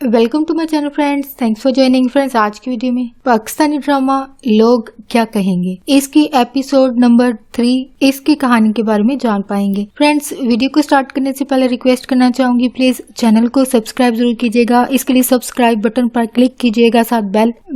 Welcome to my channel friends, thanks for joining friends. आज की video में Pakistani drama लोग क्या कहेंगे इसकी एपिसोड नंबर 3 इसकी कहानी के बारे में जान पाएंगे। फ्रेंड्स, वीडियो को स्टार्ट करने से पहले रिक्वेस्ट करना चाहूंगी, प्लीज चैनल को सब्सक्राइब जरूर कीजिएगा। इसके लिए सब्सक्राइब बटन पर क्लिक कीजिएगा, साथ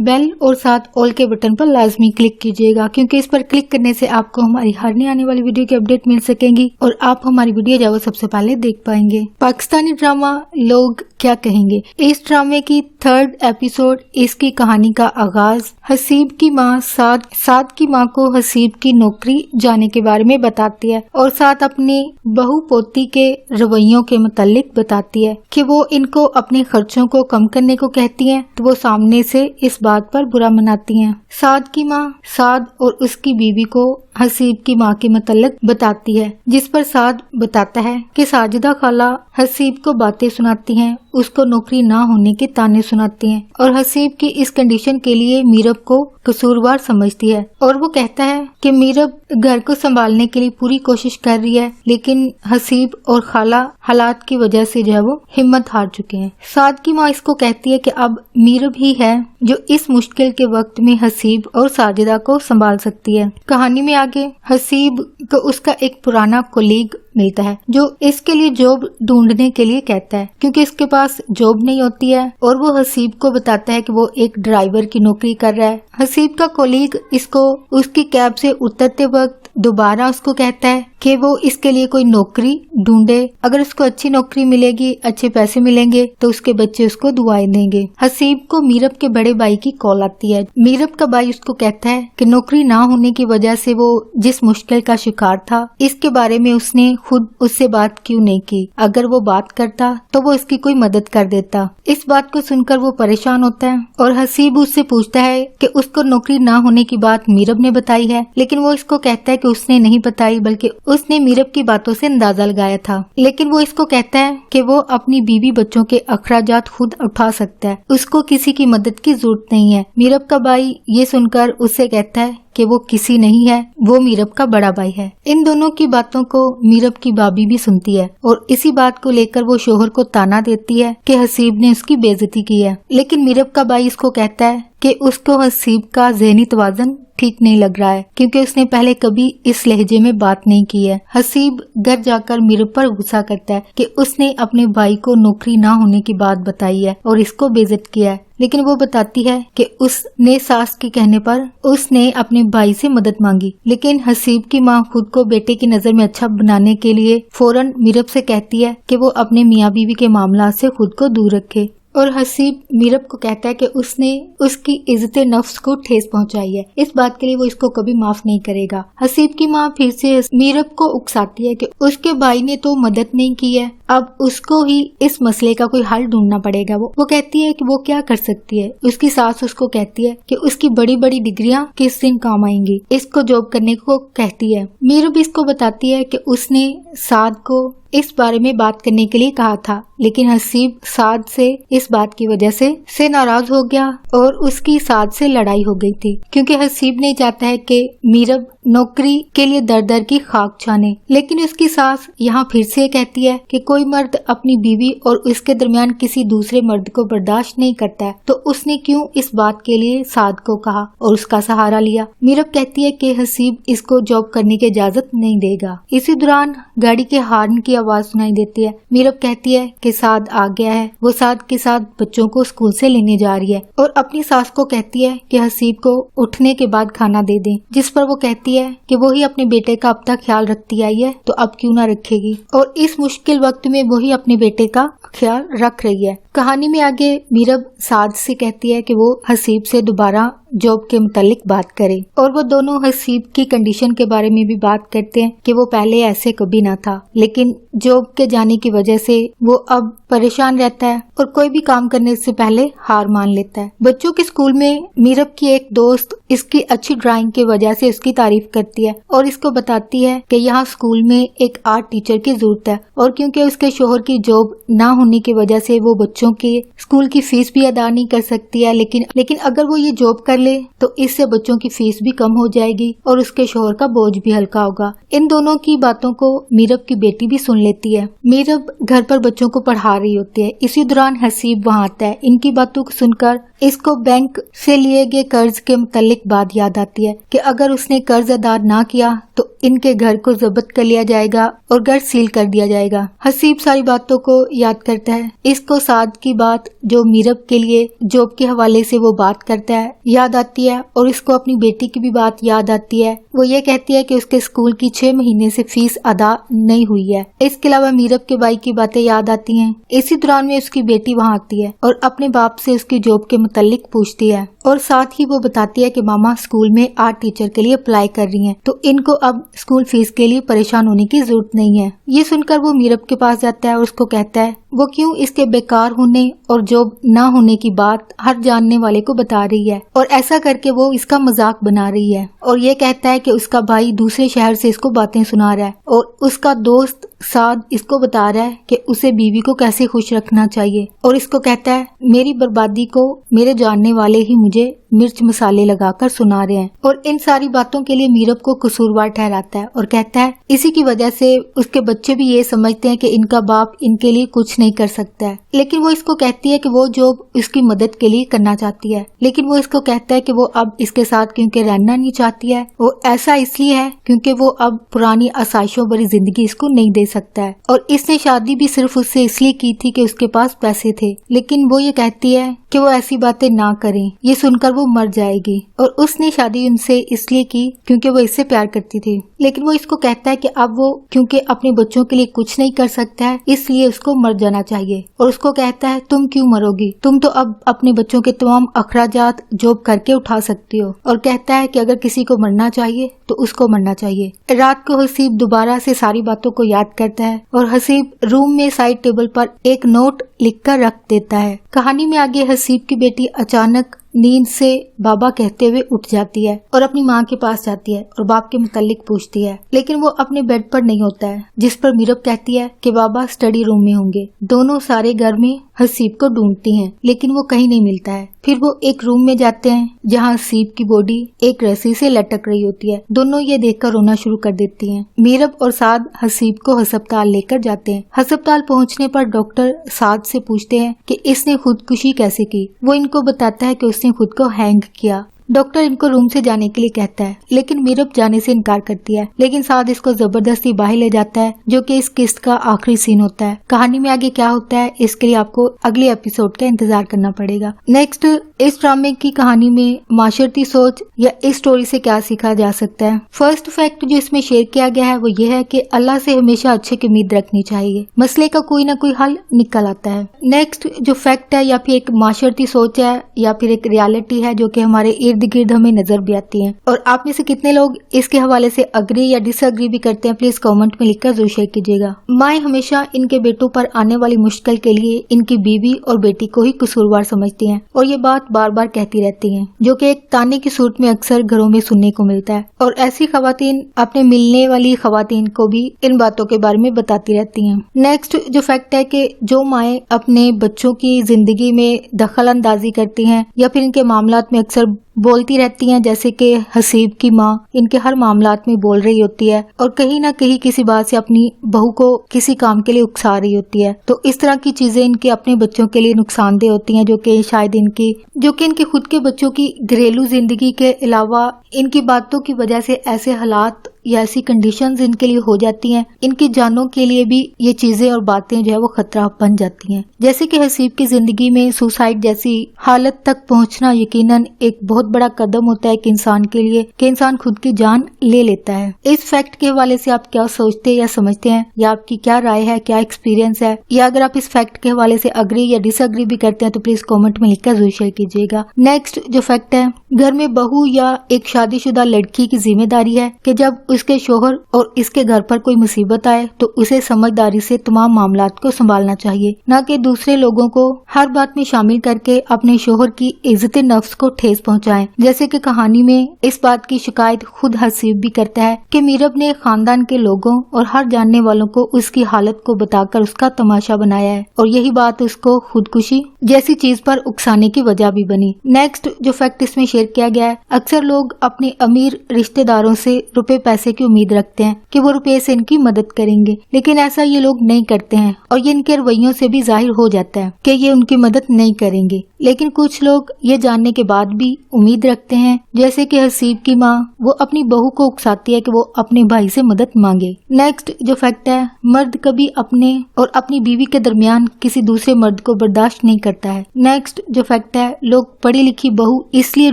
बेल और साथ ऑल के बटन पर लाजमी क्लिक कीजिएगा, क्योंकि इस पर क्लिक करने से आपको हमारी हर नई आने वाली वीडियो की अपडेट मिल सकेंगी और आप हमारी वीडियो जो सबसे पहले देख पाएंगे। पाकिस्तानी ड्रामा लोग क्या कहेंगे इस ड्रामे की 3rd एपिसोड इसकी कहानी का आगाज हसीब की माँ साद की माँ को हसीब की नौकरी जाने के बारे में बताती है और साथ अपनी बहू पोती के रवैयों के मुतालिक बताती है कि वो इनको अपने खर्चों को कम करने को कहती हैं, तो वो सामने से इस बात पर बुरा मनाती हैं। साद की माँ साद और उसकी बीवी को हसीब की माँ के मुतालिक बताती है, जिस पर साद बताता है कि साजिदा खाला हसीब को बातें सुनाती हैं, उसको नौकरी ना होने के ताने सुनाती हैं और हसीब की इस कंडीशन के लिए मीरब को कसूरवार समझती है। और वो कहता है कि मीरब घर को संभालने के लिए पूरी कोशिश कर रही है, लेकिन हसीब और खाला हालात की वजह से जो है वो हिम्मत हार चुके हैं। साद की माँ इसको कहती है कि अब मीरब ही है जो इस मुश्किल के वक्त में हसीब और साजिदा को संभाल सकती है। कहानी में आगे हसीब को उसका एक पुराना कोलीग मिलता है जो इसके लिए जॉब ढूंढने के लिए कहता है, क्योंकि इसके पास जॉब नहीं होती है, और वो हसीब को बताता है कि वो एक ड्राइवर की नौकरी कर रहा है। हसीब का कोलीग इसको उसकी कैब से उतरते वक्त दोबारा उसको कहता है कि वो इसके लिए कोई नौकरी ढूंढे, अगर उसको अच्छी नौकरी मिलेगी, अच्छे पैसे मिलेंगे तो उसके बच्चे उसको दुआएं देंगे। हसीब को मीरब के बड़े भाई की कॉल आती है। मीरब का भाई उसको कहता है कि नौकरी ना होने की वजह से वो जिस मुश्किल का शिकार था, इसके बारे में उसने खुद उससे बात क्यों नहीं की, अगर वो बात करता तो वो इसकी कोई मदद कर देता। इस बात को सुनकर वो परेशान होता है और हसीब उससे पूछता है कि उसको नौकरी ना होने की बात मीरब ने बताई है, लेकिन वो इसको कहता है कि उसने नहीं बताई, बल्कि उसने मीरब की बातों से अंदाजा लगाया था। लेकिन वो इसको कहता है कि वो अपनी बीवी बच्चों के अखराजात खुद उठा सकता है, उसको किसी की मदद की जरूरत नहीं है। मीरब का भाई ये सुनकर उससे कहता है कि वो किसी नहीं है, वो मीरब का बड़ा भाई है। इन दोनों की बातों को मीरब की भाभी भी सुनती है और इसी बात को लेकर वो शोहर को ताना देती है कि हसीब ने उसकी बेइज्जती की है। लेकिन मीरब का भाई इसको कहता है कि उसको हसीब का ज़हनी तवाज़ुन ठीक नहीं लग रहा है, क्योंकि उसने पहले कभी इस लहजे में बात नहीं की है। हसीब घर जाकर मीरब पर गुस्सा करता है कि उसने अपने भाई को नौकरी ना होने की बात बताई है और इसको बेइज्जत किया है। लेकिन वो बताती है कि उसने सास के कहने पर उसने अपने भाई से मदद मांगी, लेकिन हसीब की माँ खुद को बेटे की नजर में अच्छा बनाने के लिए फौरन मीरब से कहती है कि वो अपने मियाँ बीवी के मामला से खुद को दूर रखे। और हसीब मीरब को कहता है कि उसने उसकी इज्जत नफ्स को ठेस पहुंचाई है, इस बात के लिए वो इसको कभी माफ नहीं करेगा। हसीब की माँ फिर से मीरब को उकसाती है कि उसके भाई ने तो मदद नहीं की है, अब उसको ही इस मसले का कोई हल ढूंढना पड़ेगा। वो कहती है कि वो क्या कर सकती है। उसकी सास उसको कहती है कि उसकी बड़ी बड़ी डिग्रियां किस दिन काम आएंगी, इसको जॉब करने को कहती है। मीरब इसको बताती है कि उसने साद को इस बारे में बात करने के लिए कहा था, लेकिन हसीब साद से इस बात की वजह से नाराज हो गया और उसकी साद से लड़ाई हो गई थी, क्योंकि हसीब नहीं चाहता है कि मीरब नौकरी के लिए दर दर की खाक छाने। लेकिन उसकी सास यहाँ फिर से कहती है कि कोई मर्द अपनी बीवी और उसके दरमियान किसी दूसरे मर्द को बर्दाश्त नहीं करता है, तो उसने क्यों इस बात के लिए साद को कहा और उसका सहारा लिया। मीरब कहती है कि हसीब इसको जॉब करने की इजाजत नहीं देगा। इसी दौरान गाड़ी के हॉर्न की आवाज सुनाई देती है। मीरब कहती है कि साद आ गया है, वो साद के साथ बच्चों को स्कूल से लेने जा रही है और अपनी सास को कहती है कि हसीब को उठने के बाद खाना दे दें, जिस पर वो कहती है कि वो ही अपने बेटे का अब तक ख्याल रखती आई है, तो अब क्यों ना रखेगी, और इस मुश्किल वक्त में वो ही अपने बेटे का ख्याल रख रही है। कहानी में आगे मीरब साद से कहती है कि वो हसीब से दोबारा जॉब के मुतालिक बात करे, और वो दोनों हसीब की कंडीशन के बारे में भी बात करते हैं कि वो पहले ऐसे कभी ना था, लेकिन जॉब के जाने की वजह से वो अब परेशान रहता है और कोई भी काम करने से पहले हार मान लेता है। बच्चों के स्कूल में मीरब की एक दोस्त इसकी अच्छी ड्राइंग की वजह से उसकी तारीफ करती है और इसको बताती है कि यहाँ स्कूल में एक आर्ट टीचर की जरूरत है, और क्योंकि उसके शोहर की जॉब ना होने की वजह से वो बच्चों के स्कूल की फीस भी अदा नहीं कर सकती है, लेकिन अगर वो ये जॉब कर ले तो इससे बच्चों की फीस भी कम हो जाएगी और उसके शोहर का बोझ भी हल्का होगा। इन दोनों की बातों को मीरब की बेटी भी सुन लेती है। मीरब घर पर बच्चों को पढ़ा रही होती है। इसी दौरान हसीब वहाँ आता है। इनकी बातों को सुनकर इसको बैंक से लिए गए कर्ज के मुतालिक बात याद आती है कि अगर उसने कर्ज अदा ना किया तो इनके घर को जब्त कर लिया जाएगा और घर सील कर दिया जाएगा। हसीब सारी बातों को याद करता है। इसको साद की बात जो मीरब के लिए जॉब के हवाले से वो बात करता है याद आती है और इसको अपनी बेटी की भी बात याद आती है। वो ये कहती है कि उसके स्कूल की 6 महीने से फीस अदा नहीं हुई है। इसके अलावा मीरब के भाई की बातें याद आती हैं। इसी दौरान में उसकी बेटी वहाँ आती है और अपने बाप से उसकी जॉब के मुतालिक पूछती है और साथ ही वो बताती है कि मामा स्कूल में आर्ट टीचर के लिए अप्लाई कर रही हैं, तो इनको अब स्कूल फीस के लिए परेशान होने की जरूरत नहीं है। ये सुनकर वो मीरब के पास जाता है और उसको कहता है वो क्यों इसके बेकार होने और जॉब ना होने की बात हर जानने वाले को बता रही है और ऐसा करके वो इसका मजाक बना रही है और ये कहता है कि उसका भाई दूसरे शहर से इसको बातें सुना रहा है और उसका दोस्त साद इसको बता रहा है कि उसे बीवी को कैसे खुश रखना चाहिए और इसको कहता है मेरी बर्बादी को मेरे जानने वाले ही मुझे मिर्च मसाले लगाकर सुना रहे हैं और इन सारी बातों के लिए मीरब को कसूरवार ठहराता है और कहता है इसी की वजह से उसके बच्चे भी ये समझते हैं कि इनका बाप इनके लिए कुछ नहीं कर सकता है। लेकिन वो इसको कहती है कि वो जॉब उसकी मदद के लिए करना चाहती है, लेकिन वो इसको कहता है कि वो अब इसके साथ क्योंकि रहना नहीं चाहती है। वो ऐसा इसलिए है क्योंकि वो अब पुरानी आसाइशों भरी जिंदगी इसको नहीं दे सकता है और इसने शादी भी सिर्फ उससे इसलिए की थी कि उसके पास पैसे थे। लेकिन वो ये कहती है कि वो ऐसी बातें ना करें, ये सुनकर वो मर जाएगी और उसने शादी उनसे इसलिए की क्योंकि वो इससे प्यार करती थी। लेकिन वो इसको कहता है कि अब वो क्योंकि अपने बच्चों के लिए कुछ नहीं कर सकता है इसलिए उसको मर जाना चाहिए और उसको कहता है तुम क्यों मरोगी, तुम तो अब अपने बच्चों के तमाम अखराजात जॉब करके उठा सकती हो। और कहता है कि अगर किसी को मरना चाहिए तो उसको मरना चाहिए। रात को हसीब दोबारा से सारी बातों को याद करता है और हसीब रूम में साइड टेबल पर एक नोट लिखकर रख देता है। कहानी में आगे हसीब की बेटी अचानक नींद से बाबा कहते हुए उठ जाती है और अपनी माँ के पास जाती है और बाप के मुतालिक पूछती है, लेकिन वो अपने बेड पर नहीं होता है, जिस पर मीरब कहती है कि बाबा स्टडी रूम में होंगे। दोनों सारे घर में हसीब को ढूंढती हैं लेकिन वो कहीं नहीं मिलता है। फिर वो एक रूम में जाते हैं जहाँ हसीब की बॉडी एक रस्सी से लटक रही होती है। दोनों ये देखकर रोना शुरू कर देती हैं। मीरब और साद हसीब को अस्पताल लेकर जाते हैं। अस्पताल पहुँचने पर डॉक्टर साद से पूछते हैं कि इसने खुदकुशी कैसे की। वो इनको बताता है कि उसने खुद को हैंग किया। डॉक्टर इनको रूम से जाने के लिए कहता है लेकिन मीरब जाने से इनकार करती है, लेकिन साद इसको जबरदस्ती बाहर ले जाता है, जो कि इस किस्त का आखिरी सीन होता है। कहानी में आगे क्या होता है इसके लिए आपको अगले एपिसोड का इंतजार करना पड़ेगा। नेक्स्ट, इस ड्रामे की कहानी में माशरती सोच या इस स्टोरी से क्या सीखा जा सकता है। फर्स्ट फैक्ट जो इसमें शेयर किया गया है वो ये है कि अल्लाह से हमेशा अच्छे की उम्मीद रखनी चाहिए, मसले का कोई ना कोई हल निकल आता है। नेक्स्ट जो फैक्ट है या फिर एक माशरती सोच है या फिर एक रियलिटी है जो कि हमारे इर्द गिर्द हमें नजर भी आती है। और आप में से कितने लोग इसके हवाले से अग्री या डिसअग्री भी करते हैं, प्लीज कमेंट में लिखकर जरूर शेयर कीजिएगा। माएँ हमेशा इनके बेटों पर आने वाली मुश्किल के लिए इनकी बीवी और बेटी को ही कसूरवार समझती हैं और ये बात बार बार कहती रहती हैं, जो कि एक ताने की सूरत में अक्सर घरों में सुनने को मिलता है। और ऐसी खवातीन अपने मिलने वाली खवातीन को भी इन बातों के बारे में बताती रहती हैं। नेक्स्ट जो फैक्ट है कि जो माएँ अपने बच्चों की जिंदगी में दखल अंदाजी करती हैं या फिर इनके मामलात में अक्सर बोलती रहती हैं, जैसे कि हसीब की माँ इनके हर मामलात में बोल रही होती है और कहीं ना कहीं किसी बात से अपनी बहू को किसी काम के लिए उकसा रही होती है, तो इस तरह की चीजें इनके अपने बच्चों के लिए नुकसानदेह होती हैं, जो कि शायद इनके खुद के बच्चों की घरेलू जिंदगी के अलावा इनकी बातों की वजह से ऐसे हालात या ऐसी कंडीशंस इनके लिए हो जाती हैं, इनकी जानों के लिए भी ये चीजें और बातें जो है वो खतरा बन जाती हैं। जैसे कि हसीब की जिंदगी में सुसाइड जैसी हालत तक पहुंचना यकीनन एक बहुत बड़ा कदम होता है एक इंसान के लिए कि इंसान खुद की जान ले लेता है। इस फैक्ट के हवाले से आप क्या सोचते या समझते हैं, या आपकी क्या राय है, क्या एक्सपीरियंस है, या अगर आप इस फैक्ट के हवाले से अग्री या डिसअग्री भी करते हैं तो प्लीज कमेंट में लिखकर जरूर शेयर कीजिएगा। नेक्स्ट जो फैक्ट है, घर में बहू या एक शादीशुदा लड़की की जिम्मेदारी है कि जब उसके शोहर और इसके घर पर कोई मुसीबत आए तो उसे समझदारी से तमाम मामलात को संभालना चाहिए, न कि दूसरे लोगों को हर बात में शामिल करके अपने शोहर की इज्जत नफ्स को ठेस पहुंचाएं। जैसे कि कहानी में इस बात की शिकायत खुद हसीब भी करता है कि मीरब ने खानदान के लोगों और हर जानने वालों को उसकी हालत को बताकर उसका तमाशा बनाया है और यही बात उसको खुदकुशी जैसी चीज पर उकसाने की वजह भी बनी। नेक्स्ट जो फैक्ट इसमें शेयर किया गया है, अक्सर लोग अपने अमीर रिश्तेदारों से रुपए पैसे की उम्मीद रखते हैं कि वो रुपए से इनकी मदद करेंगे, लेकिन ऐसा ये लोग नहीं करते हैं और ये इनके रवैयों से भी जाहिर हो जाता है कि ये उनकी मदद नहीं करेंगे। लेकिन कुछ लोग ये जानने के बाद भी उम्मीद रखते हैं, जैसे कि हसीब की माँ, वो अपनी बहू को उकसाती है कि वो अपने भाई से मदद मांगे। नेक्स्ट जो फैक्ट है, मर्द कभी अपने और अपनी बीवी के दरमियान किसी दूसरे मर्द को बर्दाश्त नहीं करता है। नेक्स्ट जो फैक्ट है, लोग पढ़ी लिखी बहू इसलिए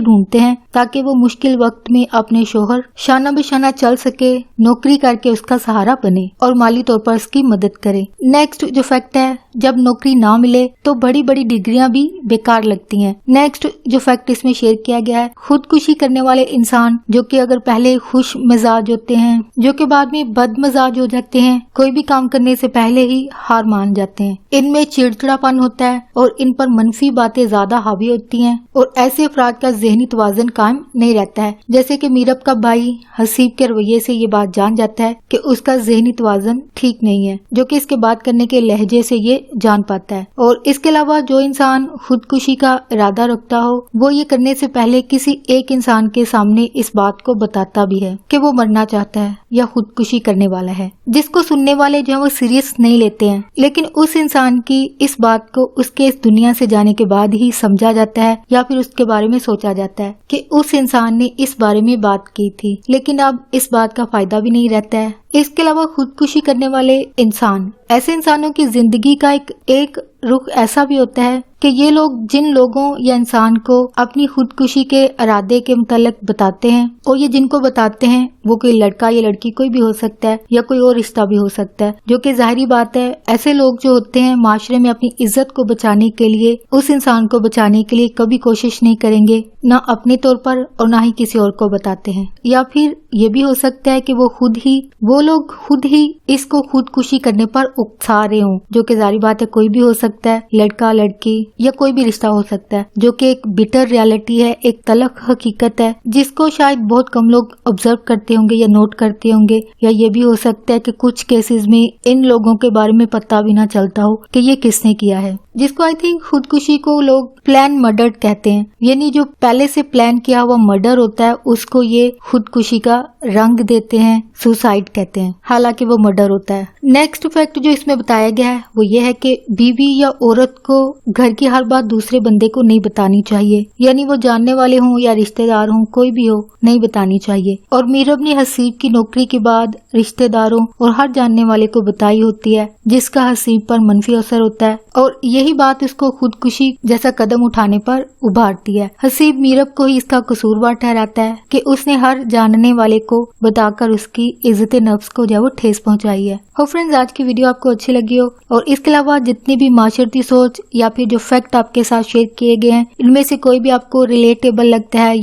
ढूंढते हैं ताकि वो मुश्किल वक्त में अपने शोहर शाना बशाना चल सके, नौकरी करके उसका सहारा बने और माली तौर पर उसकी मदद करे। नेक्स्ट जो फैक्ट है, जब नौकरी ना मिले तो बड़ी बड़ी डिग्रियां भी बेकार लगती हैं। नेक्स्ट जो फैक्ट इसमें शेयर किया गया है, खुदकुशी करने वाले इंसान जो कि अगर पहले खुश मिजाज होते हैं, जो कि बाद में बद मिजाज हो जाते हैं, कोई भी काम करने से पहले ही हार मान जाते हैं। इनमें चिड़चिड़ापन होता है और इन पर मनफी बातें ज्यादा हावी होती हैं और ऐसे अफराद का ज़हनी तवाज़ुन कायम नहीं रहता है। जैसे कि मीरब का भाई हसीब के रवैये से ये बात जान जाता है कि उसका ज़हनी तवाज़ुन ठीक नहीं है, जो कि इसके बात करने के लहजे से ये जान पाता है। और इसके अलावा जो इंसान खुदकुशी का इरादा रखता हो, वो ये करने से पहले किसी एक इंसान के सामने इस बात को बताता भी है कि वो मरना चाहता है या खुदकुशी करने वाला है, जिसको सुनने वाले जो है वो सीरियस नहीं लेते हैं। लेकिन उस इंसान की इस बात को उसके इस दुनिया से जाने के बाद ही समझा जाता है या फिर उसके बारे में सोचा जाता है कि उस इंसान ने इस बारे में बात की थी, लेकिन अब इस बात का फायदा भी नहीं रहता है। इसके अलावा खुदकुशी करने वाले इंसान, ऐसे इंसानों की जिंदगी का एक रुख ऐसा भी होता है कि ये लोग जिन लोगों या इंसान को अपनी खुदकुशी के इरादे के मुतालिक बताते हैं, और ये जिनको बताते हैं वो कोई लड़का या लड़की कोई भी हो सकता है या कोई और रिश्ता भी हो सकता है, जो कि जाहिरी बात है ऐसे लोग जो होते हैं माशरे में अपनी इज्जत को बचाने के लिए, उस इंसान को बचाने के लिए कभी कोशिश नहीं करेंगे, ना अपने तौर पर और ना ही किसी और को बताते हैं। या फिर ये भी हो सकता है कि वो लोग खुद ही इसको खुदकुशी करने पर उकसा रहे हों, जो कि जाहिर बात है कोई भी हो सकता है, लड़का लड़की या कोई भी रिश्ता हो सकता है, जो कि एक बिटर रियलिटी है, एक तलख हकीकत है जिसको शायद बहुत कम लोग ऑब्जर्व करते होंगे या नोट करते होंगे। या ये भी हो सकता है कि कुछ केसेस में इन लोगों के बारे में पता भी ना चलता हो कि ये किसने किया है, जिसको आई थिंक खुदकुशी को लोग प्लान मर्डर कहते हैं। यानी जो पहले से प्लान किया हुआ मर्डर होता है उसको ये खुदकुशी का रंग देते हैं, सुसाइड कहते हैं, हालांकि वो मर्डर होता है। नेक्स्ट फैक्ट जो इसमें बताया गया है वो ये है कि बीवी या औरत को घर की हर बात दूसरे बंदे को नहीं बतानी चाहिए, यानी वो जानने वाले हों या रिश्तेदार हों, कोई भी हो, नहीं बतानी चाहिए। और मीरब ने हसीब की नौकरी के बाद रिश्तेदारों और हर जानने वाले को बताई होती है, जिसका हसीब पर मनफी असर होता है और यही बात उसको खुदकुशी जैसा कदम उठाने पर उभारती है। हसीब मीरब को ही इसका कसूरवार ठहराता है कि उसने हर जानने वाले को बताकर उसकी इज्जत नफ्स को जो वो ठेस पहुंचाई है। हो फ्रेंड्स, आज की वीडियो आपको अच्छी लगी हो और इसके अलावा जितनी भी माशरती सोच या फिर जो फैक्ट आपके साथ शेयर किए गए हैं, इनमें से कोई भी आपको रिलेटेबल लगता है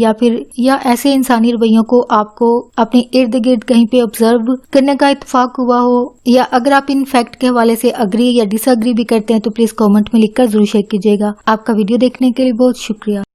या ऐसे इंसानी रवैयों को आपको अपने इर्द गिर्द कहीं पे ऑब्जर्व करने का इत्तेफाक हुआ हो, या अगर आप इन फैक्ट के हवाले से अग्री या डिसअग्री भी करते हैं तो प्लीज कमेंट में लिखकर जरूर शेयर कीजिएगा। आपका वीडियो देखने के लिए बहुत शुक्रिया।